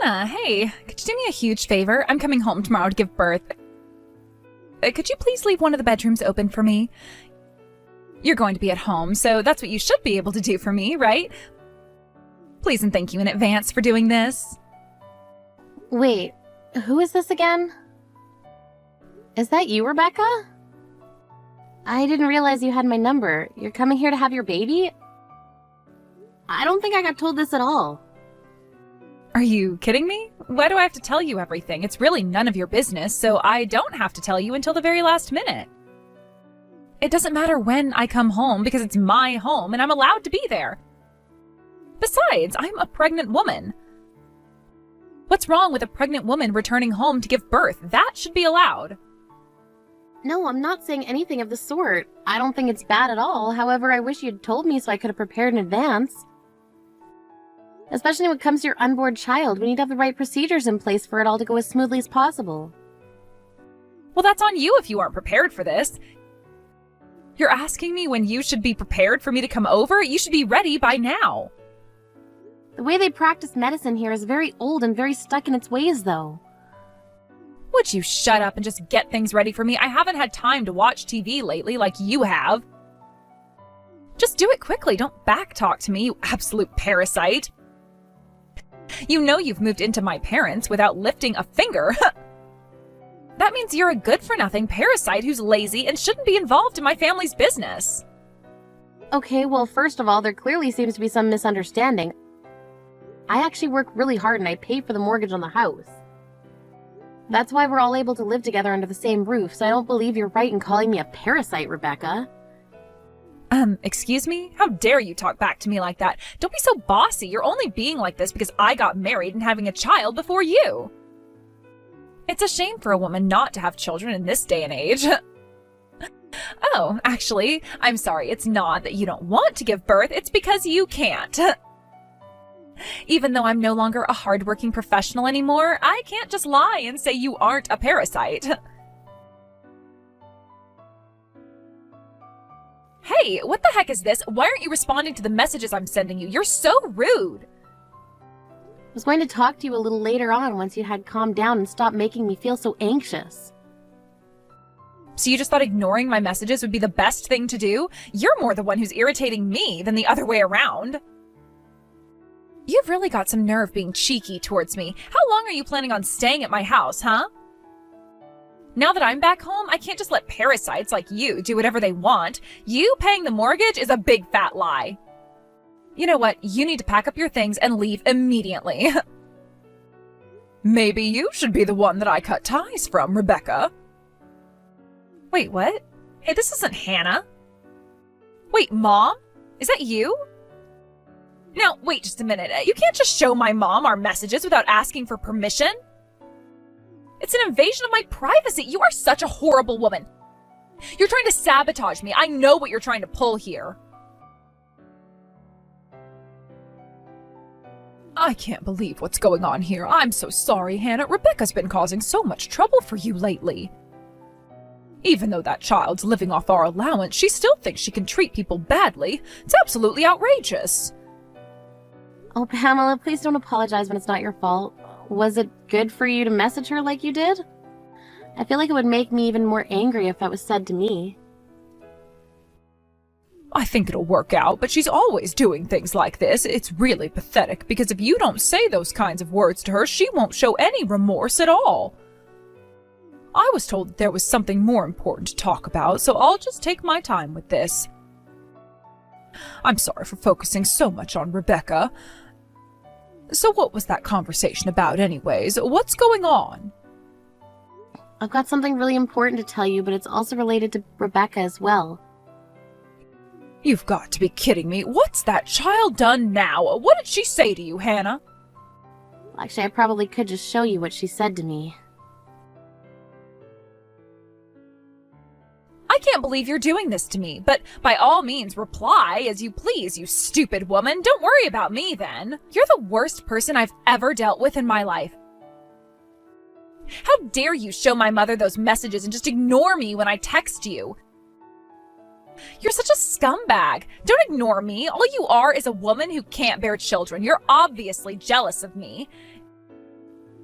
Hannah, hey, could you do me a huge favor? I'm coming home tomorrow to give birth. Could you please leave one of the bedrooms open for me? You're going to be at home, so that's what you should be able to do for me, right? Please and thank you in advance for doing this. Wait, who is this again? Is that you, Rebecca? I didn't realize you had my number. You're coming here to have your baby? I don't think I got told this at all. Are you kidding me? Why do I have to tell you everything? It's really none of your business, so I don't have to tell you until the very last minute. It doesn't matter when I come home because it's my home and I'm allowed to be there. Besides, I'm a pregnant woman. What's wrong with a pregnant woman returning home to give birth? That should be allowed. No, I'm not saying anything of the sort. I don't think it's bad at all. However, I wish you'd told me so I could have prepared in advance. Especially when it comes to your unborn child, we need to have the right procedures in place for it all to go as smoothly as possible. Well, that's on you if you aren't prepared for this. You're asking me when you should be prepared for me to come over? You should be ready by now. The way they practice medicine here is very old and very stuck in its ways, though. Would you shut up and just get things ready for me? I haven't had time to watch TV lately like you have. Just do it quickly. Don't backtalk to me, you absolute parasite. You know you've moved into my parents without lifting a finger. That means you're a good-for-nothing parasite who's lazy and shouldn't be involved in my family's business. Okay, well, first of all, there clearly seems to be some misunderstanding. I actually work really hard and I pay for the mortgage on the house. That's why we're all able to live together under the same roof, so I don't believe you're right in calling me a parasite, Rebecca. Excuse me? How dare you talk back to me like that? Don't be so bossy. You're only being like this because I got married and having a child before you. It's a shame for a woman not to have children in this day and age. Oh, actually, I'm sorry. It's not that you don't want to give birth. It's because you can't. Even though I'm no longer a hardworking professional anymore, I can't just lie and say you aren't a parasite. Hey, what the heck is this? Why aren't you responding to the messages I'm sending you? You're so rude. I was going to talk to you a little later on once you had calmed down and stopped making me feel so anxious. So you just thought ignoring my messages would be the best thing to do? You're more the one who's irritating me than the other way around. You've really got some nerve being cheeky towards me. How long are you planning on staying at my house, huh? Now that I'm back home, I can't just let parasites like you do whatever they want. You paying the mortgage is a big fat lie. You know what? You need to pack up your things and leave immediately. Maybe you should be the one that I cut ties from, Rebecca. Wait, what? Hey, this isn't Hannah. Wait, Mom? Is that you? Now, wait just a minute. You can't just show my mom our messages without asking for permission. It's an invasion of my privacy. You are such a horrible woman. You're trying to sabotage me. I know what you're trying to pull here. I can't believe what's going on here. I'm so sorry, Hannah. Rebecca's been causing so much trouble for you lately. Even though that child's living off our allowance, she still thinks she can treat people badly. It's absolutely outrageous. Oh, Pamela, please don't apologize when it's not your fault. Was it good for you to message her like you did? I feel like it would make me even more angry if that was said to me. I think it'll work out, but she's always doing things like this. It's really pathetic, because if you don't say those kinds of words to her, she won't show any remorse at all. I was told that there was something more important to talk about, so I'll just take my time with this. I'm sorry for focusing so much on Rebecca. So what was that conversation about anyways? What's going on? I've got something really important to tell you, but it's also related to Rebecca as well. You've got to be kidding me. What's that child done now? What did she say to you, Hannah? Actually, I probably could just show you what she said to me. I can't believe you're doing this to me, but by all means reply as you please, you stupid woman. Don't worry about me then. You're the worst person I've ever dealt with in my life. How dare you show my mother those messages and just ignore me when I text you? You're such a scumbag. Don't ignore me. All you are is a woman who can't bear children. You're obviously jealous of me.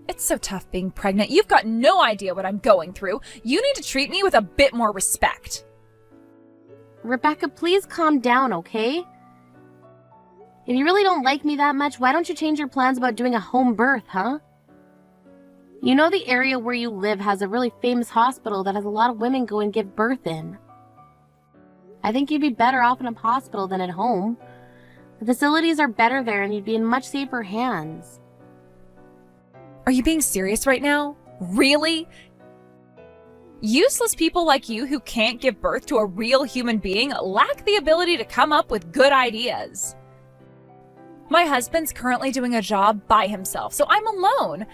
It's so tough being pregnant. You've got no idea what I'm going through. You need to treat me with a bit more respect. Rebecca, please calm down, okay? If you really don't like me that much, why don't you change your plans about doing a home birth, huh? You know the area where you live has a really famous hospital that has a lot of women go and give birth in. I think you'd be better off in a hospital than at home. The facilities are better there and you'd be in much safer hands. Are you being serious right now? Really? Useless people like you who can't give birth to a real human being lack the ability to come up with good ideas. My husband's currently doing a job by himself, so I'm alone.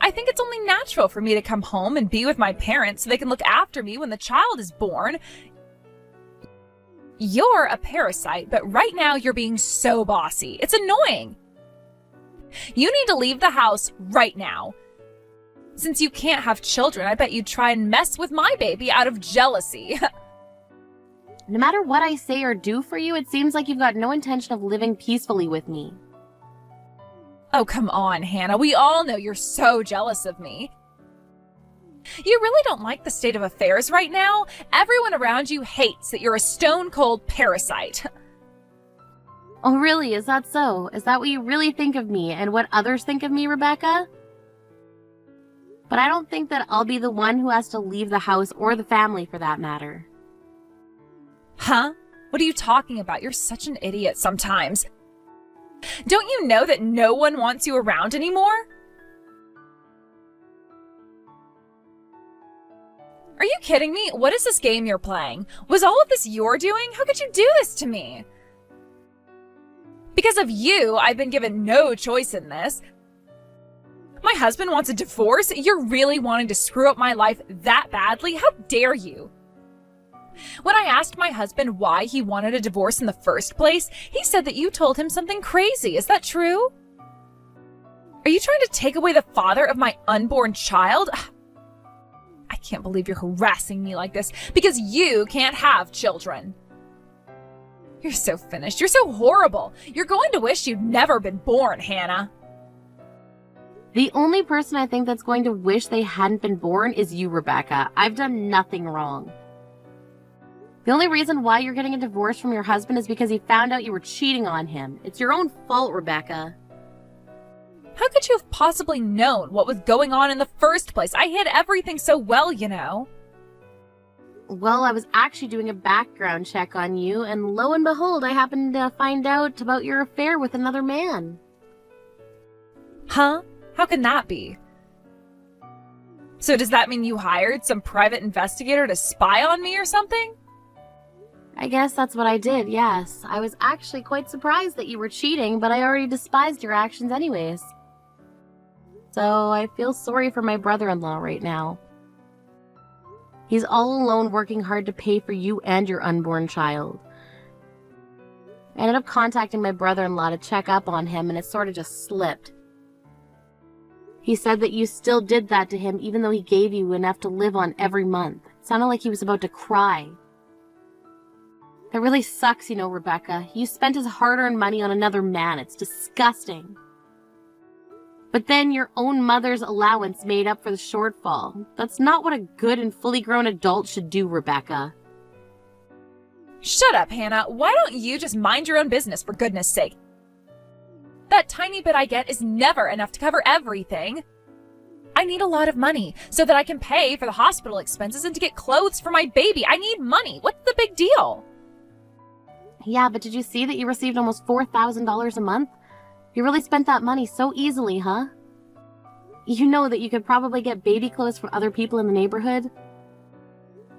I think it's only natural for me to come home and be with my parents so they can look after me when the child is born. You're a parasite, but right now you're being so bossy. It's annoying. You need to leave the house right now. Since you can't have children, I bet you'd try and mess with my baby out of jealousy. No matter what I say or do for you, it seems like you've got no intention of living peacefully with me. Oh, come on, Hannah. We all know you're so jealous of me. You really don't like the state of affairs right now? Everyone around you hates that you're a stone-cold parasite. Oh, really? Is that so? Is that what you really think of me and what others think of me, Rebecca? But I don't think that I'll be the one who has to leave the house or the family for that matter. Huh? What are you talking about? You're such an idiot sometimes. Don't you know that no one wants you around anymore? Are you kidding me? What is this game you're playing? Was all of this your doing? How could you do this to me? Because of you, I've been given no choice in this. My husband wants a divorce? You're really wanting to screw up my life that badly? How dare you? When I asked my husband why he wanted a divorce in the first place, he said that you told him something crazy. Is that true? Are you trying to take away the father of my unborn child? I can't believe you're harassing me like this because you can't have children. You're so finished. You're so horrible. You're going to wish you'd never been born, Hannah. The only person I think that's going to wish they hadn't been born is you, Rebecca. I've done nothing wrong. The only reason why you're getting a divorce from your husband is because he found out you were cheating on him. It's your own fault, Rebecca. How could you have possibly known what was going on in the first place? I hid everything so well, you know. Well, I was actually doing a background check on you, and lo and behold, I happened to find out about your affair with another man. Huh? How can that be? So does that mean you hired some private investigator to spy on me or something? I guess that's what I did, yes. I was actually quite surprised that you were cheating, but I already despised your actions anyways. So I feel sorry for my brother-in-law right now. He's all alone working hard to pay for you and your unborn child. I ended up contacting my brother-in-law to check up on him, and it sort of just slipped. He said that you still did that to him even though he gave you enough to live on every month. It sounded like he was about to cry. That really sucks, you know, Rebecca. You spent his hard-earned money on another man. It's disgusting. But then your own mother's allowance made up for the shortfall. That's not what a good and fully grown adult should do, Rebecca. Shut up, Hannah. Why don't you just mind your own business, for goodness sake? That tiny bit I get is never enough to cover everything. I need a lot of money so that I can pay for the hospital expenses and to get clothes for my baby. I need money. What's the big deal? Yeah, but did you see that you received almost $4,000 a month? You really spent that money so easily, huh? You know that you could probably get baby clothes from other people in the neighborhood?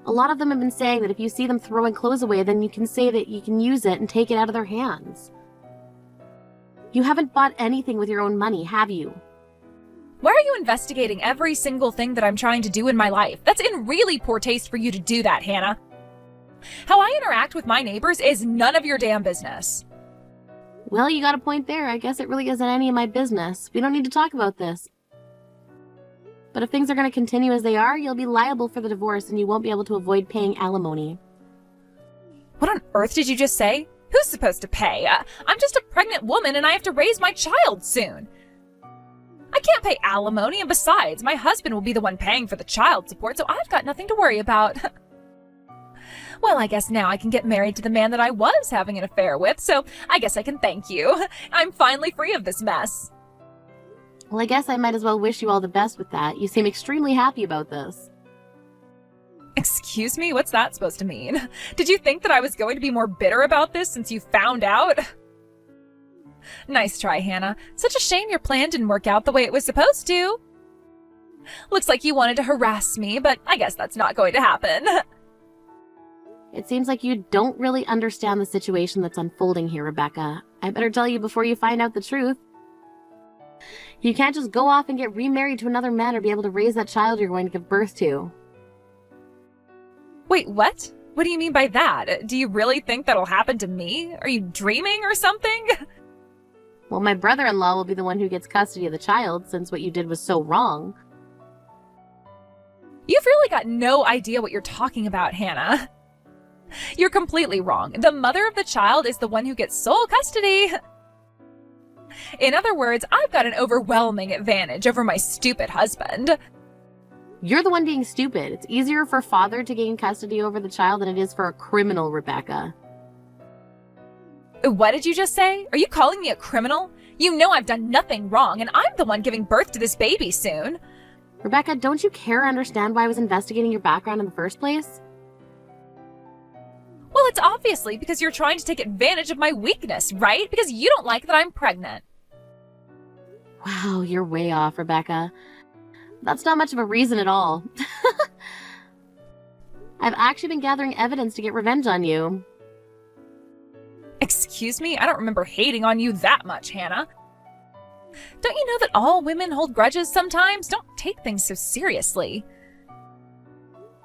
A lot of them have been saying that if you see them throwing clothes away, then you can say that you can use it and take it out of their hands. You haven't bought anything with your own money, have you? Why are you investigating every single thing that I'm trying to do in my life? That's in really poor taste for you to do that, Hannah. How I interact with my neighbors is none of your damn business. Well, you got a point there. I guess it really isn't any of my business. We don't need to talk about this. But if things are going to continue as they are, you'll be liable for the divorce and you won't be able to avoid paying alimony. What on earth did you just say? Who's supposed to pay? I'm just a pregnant woman and I have to raise my child soon. I can't pay alimony, and besides, my husband will be the one paying for the child support, so I've got nothing to worry about. Well, I guess now I can get married to the man that I was having an affair with, so I guess I can thank you. I'm finally free of this mess. Well, I guess I might as well wish you all the best with that. You seem extremely happy about this. Excuse me? What's that supposed to mean? Did you think that I was going to be more bitter about this since you found out? Nice try, Hannah. Such a shame your plan didn't work out the way it was supposed to. Looks like you wanted to harass me, but I guess that's not going to happen. It seems like you don't really understand the situation that's unfolding here, Rebecca. I better tell you before you find out the truth. You can't just go off and get remarried to another man or be able to raise that child you're going to give birth to. Wait, what? What do you mean by that? Do you really think that'll happen to me? Are you dreaming or something? Well, my brother-in-law will be the one who gets custody of the child, since what you did was so wrong. You've really got no idea what you're talking about, Hannah. You're completely wrong. The mother of the child is the one who gets sole custody. In other words, I've got an overwhelming advantage over my stupid husband. You're the one being stupid. It's easier for father to gain custody over the child than it is for a criminal, Rebecca. What did you just say? Are you calling me a criminal? You know I've done nothing wrong, and I'm the one giving birth to this baby soon. Rebecca, don't you care or understand why I was investigating your background in the first place? Well, it's obviously because you're trying to take advantage of my weakness, right? Because you don't like that I'm pregnant. Wow, you're way off, Rebecca. That's not much of a reason at all. I've actually been gathering evidence to get revenge on you. Excuse me? I don't remember hating on you that much, Hannah. Don't you know that all women hold grudges sometimes? Don't take things so seriously.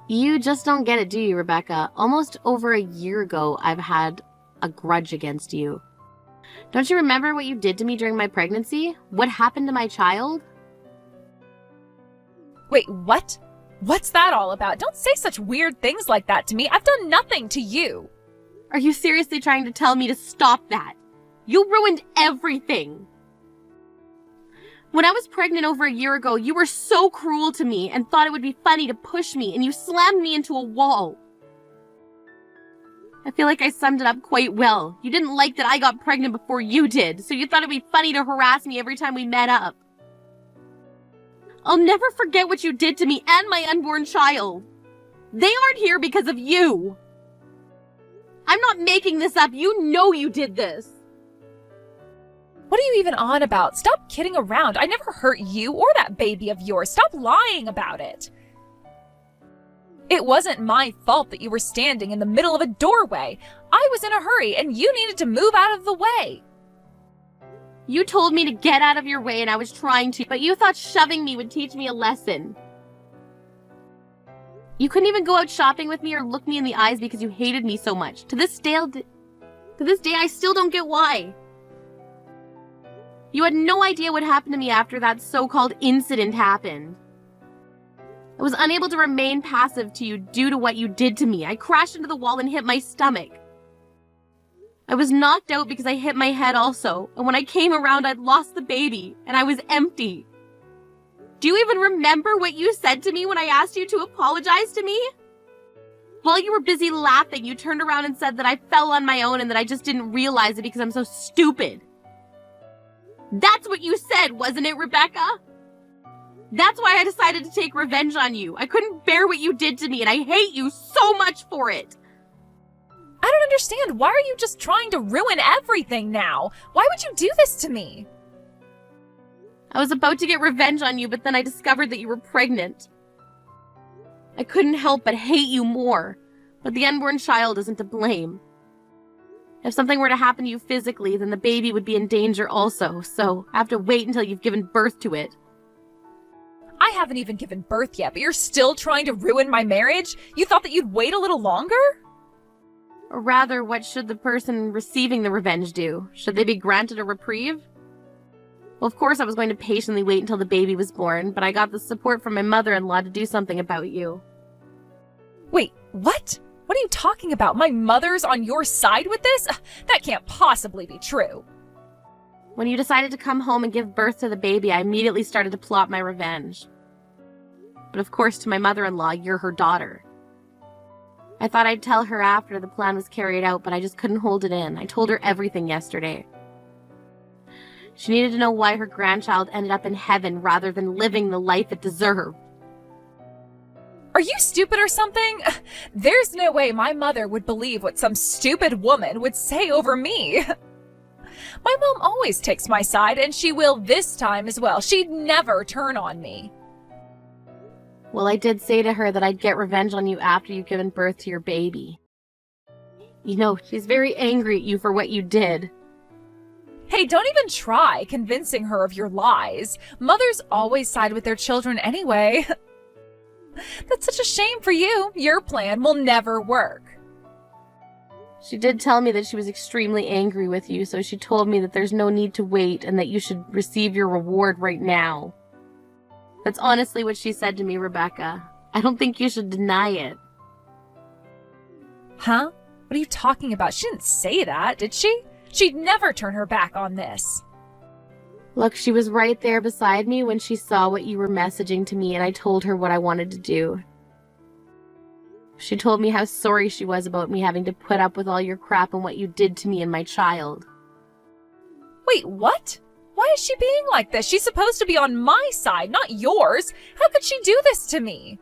You just don't get it, do you, Rebecca? Almost over a year ago, I've had a grudge against you. Don't you remember what you did to me during my pregnancy? What happened to my child? Wait, what? What's that all about? Don't say such weird things like that to me. I've done nothing to you. Are you seriously trying to tell me to stop that? You ruined everything. When I was pregnant over a year ago, you were so cruel to me and thought it would be funny to push me, and you slammed me into a wall. I feel like I summed it up quite well. You didn't like that I got pregnant before you did, so you thought it'd be funny to harass me every time we met up. I'll never forget what you did to me and my unborn child. They aren't here because of you. I'm not making this up. You know you did this. What are you even on about? Stop kidding around. I never hurt you or that baby of yours. Stop lying about it. It wasn't my fault that you were standing in the middle of a doorway. I was in a hurry and you needed to move out of the way. You told me to get out of your way and I was trying to, but you thought shoving me would teach me a lesson. You couldn't even go out shopping with me or look me in the eyes because you hated me so much. To this day, I still don't get why. You had no idea what happened to me after that so-called incident happened. I was unable to remain passive to you due to what you did to me. I crashed into the wall and hit my stomach. I was knocked out because I hit my head also, and when I came around, I'd lost the baby, and I was empty. Do you even remember what you said to me when I asked you to apologize to me? While you were busy laughing, you turned around and said that I fell on my own and that I just didn't realize it because I'm so stupid. That's what you said, wasn't it, Rebecca? That's why I decided to take revenge on you. I couldn't bear what you did to me, and I hate you so much for it. I don't understand. Why are you just trying to ruin everything now? Why would you do this to me? I was about to get revenge on you, but then I discovered that you were pregnant. I couldn't help but hate you more, but the unborn child isn't to blame. If something were to happen to you physically, then the baby would be in danger also, so I have to wait until you've given birth to it. I haven't even given birth yet, but you're still trying to ruin my marriage? You thought that you'd wait a little longer? Or rather, what should the person receiving the revenge do? Should they be granted a reprieve? Well, of course I was going to patiently wait until the baby was born, but I got the support from my mother-in-law to do something about you. Wait, what? What are you talking about? My mother's on your side with this? That can't possibly be true. When you decided to come home and give birth to the baby, I immediately started to plot my revenge. But of course, to my mother-in-law, you're her daughter. I thought I'd tell her after the plan was carried out, but I just couldn't hold it in. I told her everything yesterday. She needed to know why her grandchild ended up in heaven rather than living the life it deserved. Are you stupid or something? There's no way my mother would believe what some stupid woman would say over me. My mom always takes my side, and she will this time as well. She'd never turn on me. Well, I did say to her that I'd get revenge on you after you've given birth to your baby. You know, she's very angry at you for what you did. Hey, don't even try convincing her of your lies. Mothers always side with their children anyway. That's such a shame for you. Your plan will never work. She did tell me that she was extremely angry with you, so she told me that there's no need to wait and that you should receive your reward right now. That's honestly what she said to me, Rebecca. I don't think you should deny it. Huh? What are you talking about? She didn't say that, did she? She'd never turn her back on this. Look, she was right there beside me when she saw what you were messaging to me, and I told her what I wanted to do. She told me how sorry she was about me having to put up with all your crap and what you did to me and my child. Wait, what? Why is she being like this? She's supposed to be on my side, not yours. How could she do this to me?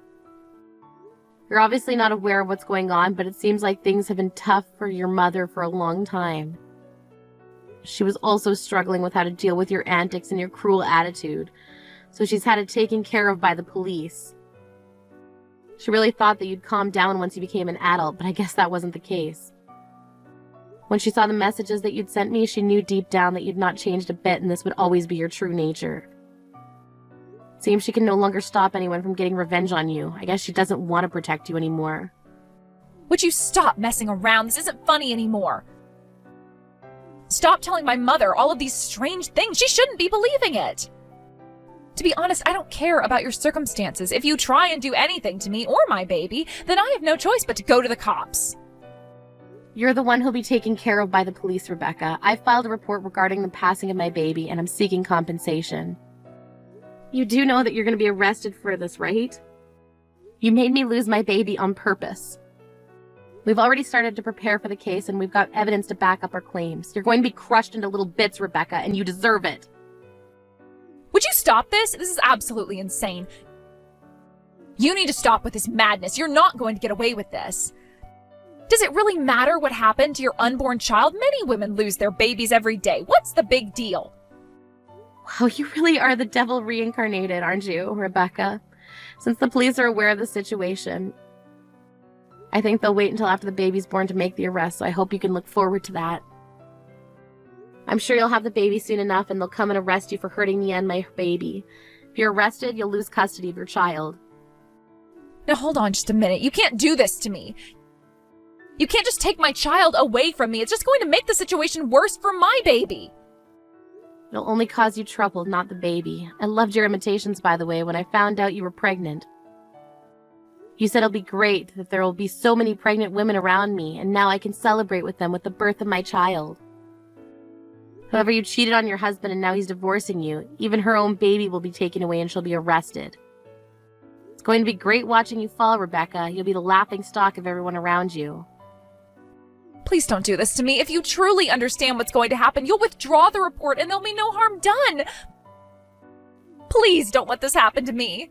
You're obviously not aware of what's going on, but it seems like things have been tough for your mother for a long time. She was also struggling with how to deal with your antics and your cruel attitude, so she's had it taken care of by the police. She really thought that you'd calm down once you became an adult, but I guess that wasn't the case. When she saw the messages that you'd sent me, she knew deep down that you'd not changed a bit and this would always be your true nature. It seems she can no longer stop anyone from getting revenge on you. I guess she doesn't want to protect you anymore. Would you stop messing around? This isn't funny anymore. Stop telling my mother all of these strange things. She shouldn't be believing it. To be honest, I don't care about your circumstances. If you try and do anything to me or my baby, then I have no choice but to go to the cops. You're the one who'll be taken care of by the police, Rebecca. I filed a report regarding the passing of my baby, and I'm seeking compensation. You do know that you're going to be arrested for this, right? You made me lose my baby on purpose. We've already started to prepare for the case, and we've got evidence to back up our claims. You're going to be crushed into little bits, Rebecca, and you deserve it. Would you stop this? This is absolutely insane. You need to stop with this madness. You're not going to get away with this. Does it really matter what happened to your unborn child? Many women lose their babies every day. What's the big deal? Wow, you really are the devil reincarnated, aren't you, Rebecca? Since the police are aware of the situation, I think they'll wait until after the baby's born to make the arrest, so I hope you can look forward to that. I'm sure you'll have the baby soon enough, and they'll come and arrest you for hurting me and my baby. If you're arrested, you'll lose custody of your child. Now hold on just a minute. You can't do this to me. You can't just take my child away from me. It's just going to make the situation worse for my baby. It'll only cause you trouble, not the baby. I loved your imitations, by the way, when I found out you were pregnant. You said it'll be great, that there will be so many pregnant women around me, and now I can celebrate with them with the birth of my child. However, you cheated on your husband and now he's divorcing you. Even her own baby will be taken away and she'll be arrested. It's going to be great watching you fall, Rebecca. You'll be the laughing stock of everyone around you. Please don't do this to me. If you truly understand what's going to happen, you'll withdraw the report and there'll be no harm done. Please don't let this happen to me.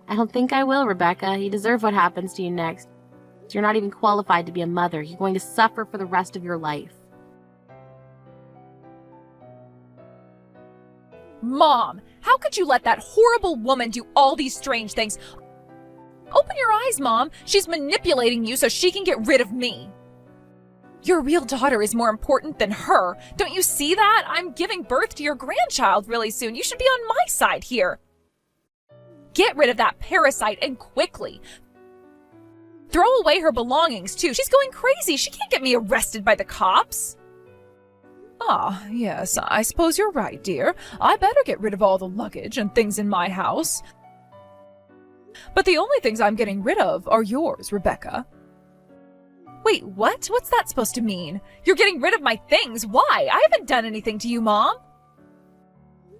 I don't think I will, Rebecca. You deserve what happens to you next. You're not even qualified to be a mother. You're going to suffer for the rest of your life. Mom, how could you let that horrible woman do all these strange things? Open your eyes, Mom. She's manipulating you so she can get rid of me. Your real daughter is more important than her. Don't you see that? I'm giving birth to your grandchild really soon. You should be on my side here. Get rid of that parasite and quickly. Throw away her belongings, too. She's going crazy. She can't get me arrested by the cops. Ah, yes, I suppose you're right, dear. I better get rid of all the luggage and things in my house. But the only things I'm getting rid of are yours, Rebecca. Wait, what? What's that supposed to mean? You're getting rid of my things. Why? I haven't done anything to you, Mom.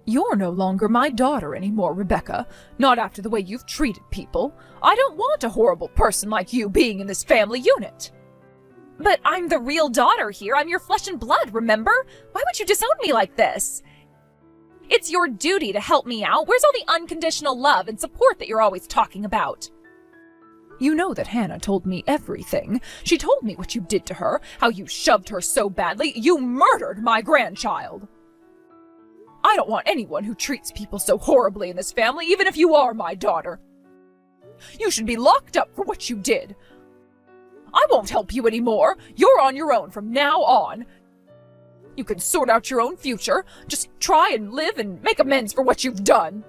You're no longer my daughter anymore, Rebecca. Not after the way you've treated people. I don't want a horrible person like you being in this family unit. But I'm the real daughter here. I'm your flesh and blood, remember? Why would you disown me like this? It's your duty to help me out. Where's all the unconditional love and support that you're always talking about? You know that Hannah told me everything. She told me what you did to her, how you shoved her so badly. You murdered my grandchild. I don't want anyone who treats people so horribly in this family, even if you are my daughter. You should be locked up for what you did. I won't help you anymore. You're on your own from now on. You can sort out your own future. Just try and live and make amends for what you've done.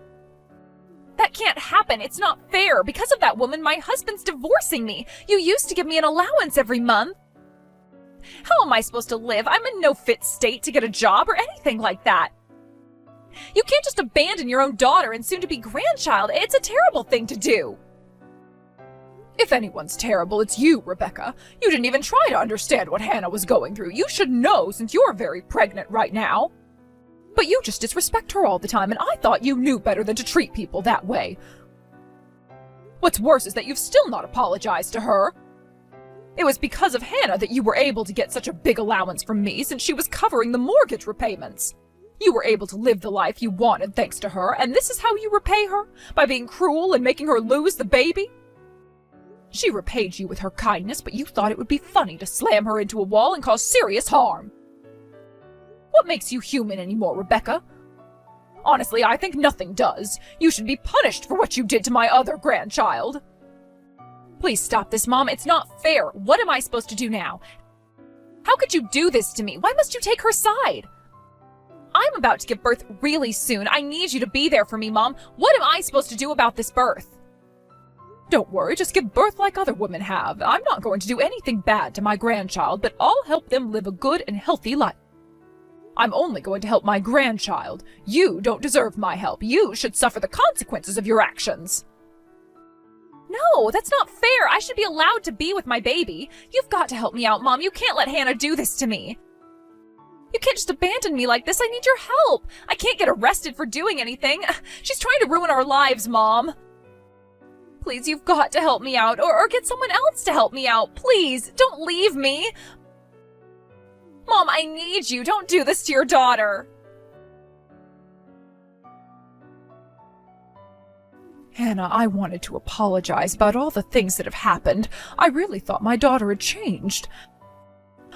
That can't happen. It's not fair. Because of that woman, my husband's divorcing me. You used to give me an allowance every month. How am I supposed to live? I'm in no fit state to get a job or anything like that. You can't just abandon your own daughter and soon-to-be grandchild. It's a terrible thing to do. If anyone's terrible, it's you, Rebecca. You didn't even try to understand what Hannah was going through. You should know since you're very pregnant right now. But you just disrespect her all the time, and I thought you knew better than to treat people that way. What's worse is that you've still not apologized to her. It was because of Hannah that you were able to get such a big allowance from me since she was covering the mortgage repayments. You were able to live the life you wanted thanks to her, and this is how you repay her? By being cruel and making her lose the baby? She repaid you with her kindness, but you thought it would be funny to slam her into a wall and cause serious harm. What makes you human anymore, Rebecca? Honestly, I think nothing does. You should be punished for what you did to my other grandchild. Please stop this, Mom. It's not fair. What am I supposed to do now? How could you do this to me? Why must you take her side? I'm about to give birth really soon. I need you to be there for me, Mom. What am I supposed to do about this birth? Don't worry, just give birth like other women have. I'm not going to do anything bad to my grandchild, but I'll help them live a good and healthy life. I'm only going to help my grandchild. You don't deserve my help. You should suffer the consequences of your actions. No, that's not fair. I should be allowed to be with my baby. You've got to help me out, Mom. You can't let Hannah do this to me. You can't just abandon me like this. I need your help. I can't get arrested for doing anything. She's trying to ruin our lives, Mom. Please, you've got to help me out, or get someone else to help me out. Please, don't leave me. Mom, I need you. Don't do this to your daughter. Hannah, I wanted to apologize about all the things that have happened. I really thought my daughter had changed.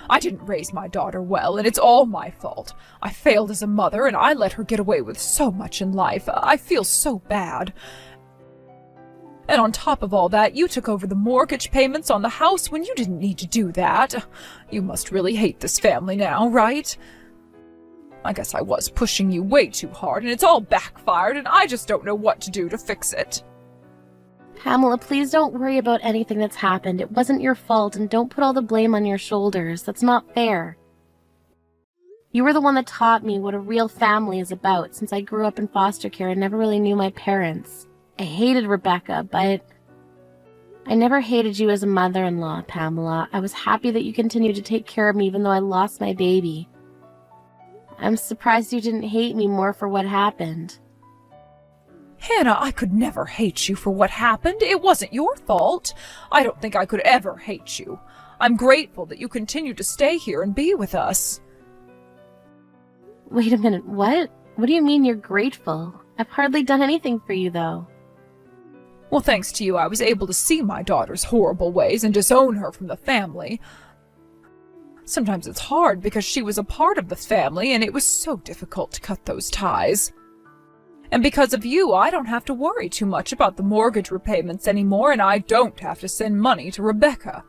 I didn't raise my daughter well, and it's all my fault. I failed as a mother, and I let her get away with so much in life. I feel so bad. And on top of all that, you took over the mortgage payments on the house when you didn't need to do that. You must really hate this family now, right? I guess I was pushing you way too hard, and it's all backfired, and I just don't know what to do to fix it. Pamela, please don't worry about anything that's happened. It wasn't your fault, and don't put all the blame on your shoulders. That's not fair. You were the one that taught me what a real family is about. Since I grew up in foster care, I never really knew my parents. I hated Rebecca, but I never hated you as a mother-in-law, Pamela. I was happy that you continued to take care of me even though I lost my baby. I'm surprised you didn't hate me more for what happened. Hannah, I could never hate you for what happened. It wasn't your fault. I don't think I could ever hate you. I'm grateful that you continue to stay here and be with us. Wait a minute, what? What do you mean you're grateful? I've hardly done anything for you, though. Well, thanks to you, I was able to see my daughter's horrible ways and disown her from the family. Sometimes it's hard because she was a part of the family, and it was so difficult to cut those ties. And because of you, I don't have to worry too much about the mortgage repayments anymore, and I don't have to send money to Rebecca.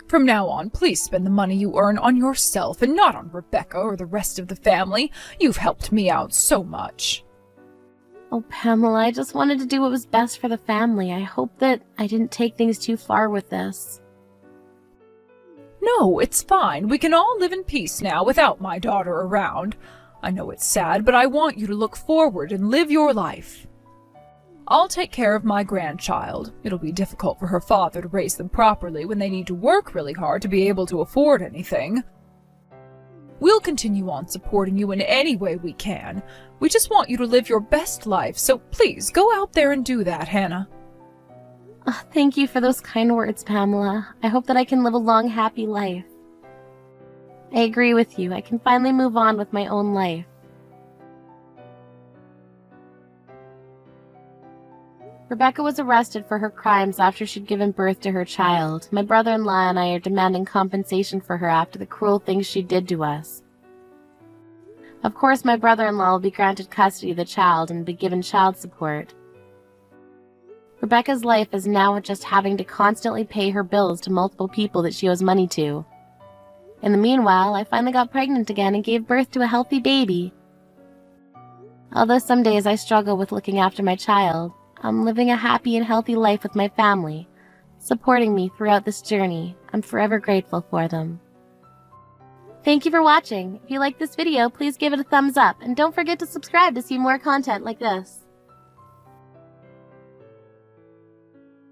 From now on, please spend the money you earn on yourself and not on Rebecca or the rest of the family. You've helped me out so much. Oh, Pamela, I just wanted to do what was best for the family. I hope that I didn't take things too far with this. No, it's fine. We can all live in peace now without my daughter around. I know it's sad, but I want you to look forward and live your life. I'll take care of my grandchild. It'll be difficult for her father to raise them properly when they need to work really hard to be able to afford anything. We'll continue on supporting you in any way we can. We just want you to live your best life, so please go out there and do that, Hannah. Thank you for those kind words, Pamela. I hope that I can live a long, happy life. I agree with you. I can finally move on with my own life. Rebecca was arrested for her crimes after she'd given birth to her child. My brother-in-law and I are demanding compensation for her after the cruel things she did to us. Of course, my brother-in-law will be granted custody of the child and be given child support. Rebecca's life is now just having to constantly pay her bills to multiple people that she owes money to. In the meanwhile, I finally got pregnant again and gave birth to a healthy baby. Although some days I struggle with looking after my child, I'm living a happy and healthy life with my family, supporting me throughout this journey. I'm forever grateful for them. Thank you for watching. If you liked this video, please give it a thumbs up and don't forget to subscribe to see more content like this.